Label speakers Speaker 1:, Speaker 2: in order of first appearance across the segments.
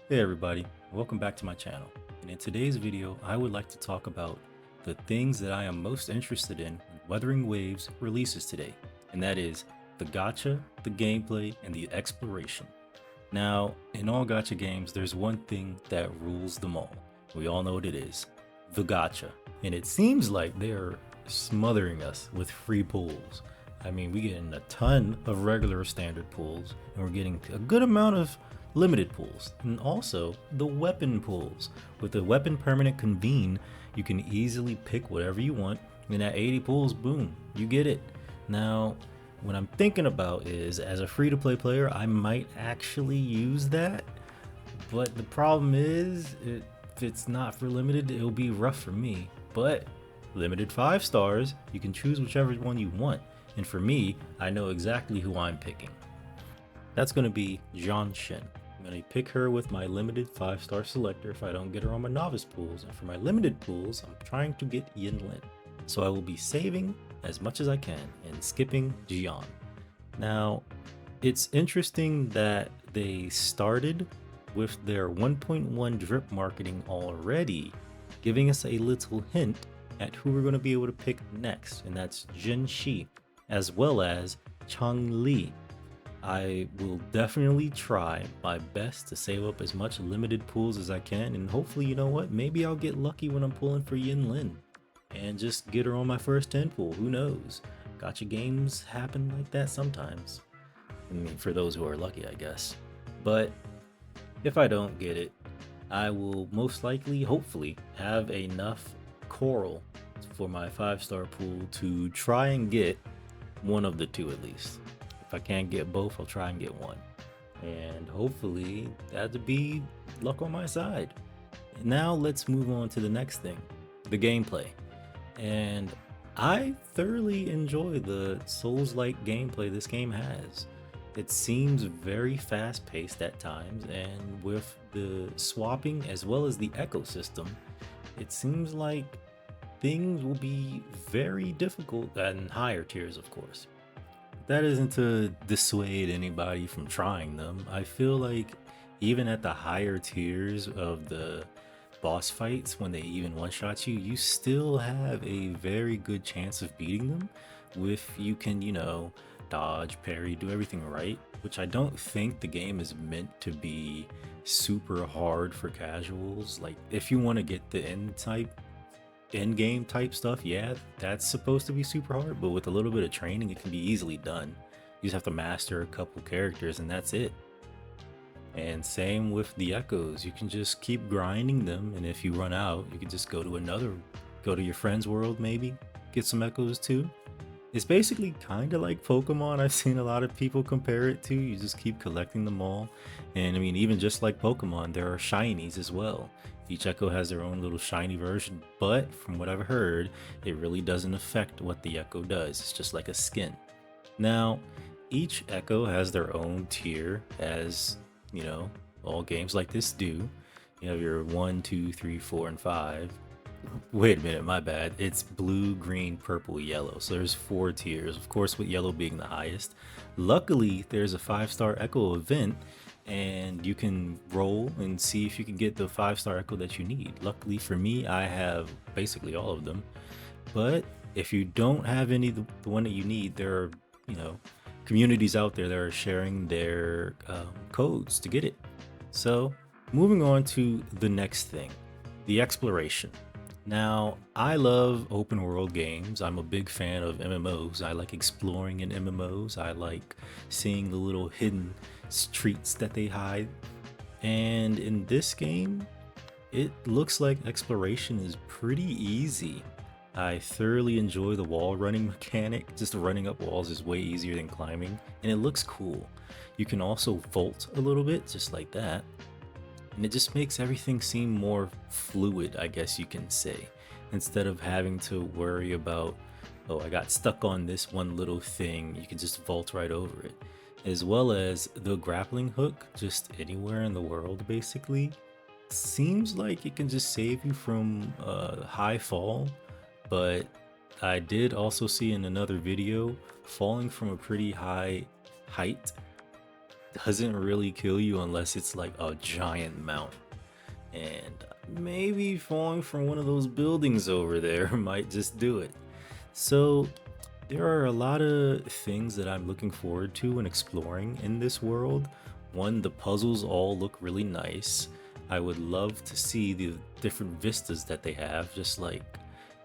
Speaker 1: Hey everybody, welcome back to my channel. And in today's video, I would like to talk about the things that I am most interested in when Wuthering Waves releases today, and that is the gacha, the gameplay, and the exploration. Now, in all gacha games, there's one thing that rules them all. We all know what it is, the gacha. And it seems like they're smothering us with free pulls. I mean, we getting a ton of regular standard pulls, and we're getting a good amount of limited pulls, and also the weapon pulls. With the weapon permanent convene, you can easily pick whatever you want, and at 80 pulls, boom, you get it. Now, what I'm thinking about is, as a free-to-play player, I might actually use that, but the problem is, if it's not for limited, it'll be rough for me. But limited 5 stars, you can choose whichever one you want, and for me, I know exactly who I'm picking. That's going to be Jean Shin. I'm going to pick her with my limited 5-star selector if I don't get her on my novice pools, and for my limited pools, I'm trying to get Yin Lin. So I will be saving as much as I can and skipping Jian. Now, it's interesting that they started with their 1.1 drip marketing already, giving us a little hint at who we're going to be able to pick next, and that's Jin Shi, as well as Chang Li. I will definitely try my best to save up as much limited pools as I can, and hopefully, you know what, maybe I'll get lucky when I'm pulling for Yin Lin and just get her on my first 10 pool. Who knows? Gotcha games happen like that sometimes. I mean, for those who are lucky, I guess. But if I don't get it, I will most likely, hopefully, have enough coral for my 5-star pool to try and get one of the two at least. If I can't get both, I'll try and get one. And hopefully that'd be luck on my side. Now let's move on to the next thing, the gameplay. And I thoroughly enjoy the Souls-like gameplay this game has. It seems very fast-paced at times, and with the swapping as well as the echo system, it seems like things will be very difficult in higher tiers, of course. That isn't to dissuade anybody from trying them. I feel like even at the higher tiers of the boss fights, when they even one-shot you, you still have a very good chance of beating them if you can, dodge, parry, do everything right, which I don't think the game is meant to be super hard for casuals. Like, if you want to get the end game type stuff, yeah, that's supposed to be super hard, but with a little bit of training, it can be easily done. You just have to master a couple characters, and that's it. And same with the echoes, you can just keep grinding them, and if you run out, you can just go to your friend's world, maybe get some echoes too. It's basically kind of like Pokemon. I've seen a lot of people compare it to. You just keep collecting them all. And I mean, even just like Pokemon, there are shinies as well. Each Echo has their own little shiny version, but from what I've heard, it really doesn't affect what the Echo does. It's just like a skin. Now, each Echo has their own tier, as all games like this do. You have your 1, 2, 3, 4, and 5. Wait a minute, my bad. It's blue, green, purple, yellow. So there's 4 tiers, of course, with yellow being the highest. Luckily, there's a 5-star Echo event, and you can roll and see if you can get the 5-star Echo that you need. Luckily for me, I have basically all of them. But if you don't have any, the one that you need, there are, communities out there that are sharing their codes to get it. So moving on to the next thing, the exploration. Now, I love open world games. I'm a big fan of MMOs. I like exploring in MMOs. I like seeing the little hidden streets that they hide. And in this game, it looks like exploration is pretty easy. I thoroughly enjoy the wall running mechanic. Just running up walls is way easier than climbing, and it looks cool. You can also vault a little bit, just like that. And it just makes everything seem more fluid, I guess you can say, instead of having to worry about, oh, I got stuck on this one little thing. You can just vault right over it, as well as the grappling hook, just anywhere in the world basically. Seems like it can just save you from a high fall, but I did also see in another video falling from a pretty high height doesn't really kill you unless it's like a giant mountain. And maybe falling from one of those buildings over there might just do it. So there are a lot of things that I'm looking forward to and exploring in this world. One, the puzzles all look really nice. I would love to see the different vistas that they have, just like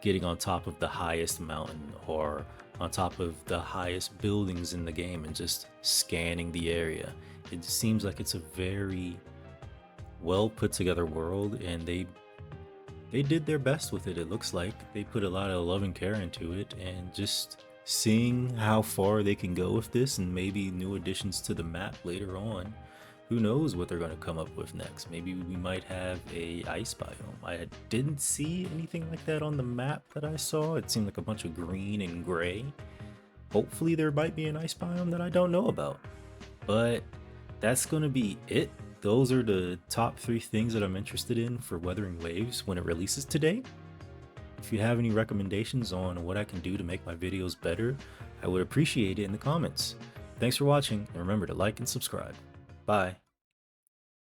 Speaker 1: getting on top of the highest mountain or on top of the highest buildings in the game and just scanning the area. It seems like it's a very well put together world, and they did their best with it. It looks like they put a lot of love and care into it, and just seeing how far they can go with this and maybe new additions to the map later on. Who knows what they're going to come up with next? Maybe we might have a ice biome. I didn't see anything like that on the map that I saw. It seemed like a bunch of green and gray. Hopefully there might be an ice biome that I don't know about. But that's going to be it. Those are the top 3 things that I'm interested in for Wuthering Waves when it releases today. If you have any recommendations on what I can do to make my videos better, I would appreciate it in the comments. Thanks for watching, and remember to like and subscribe. Bye.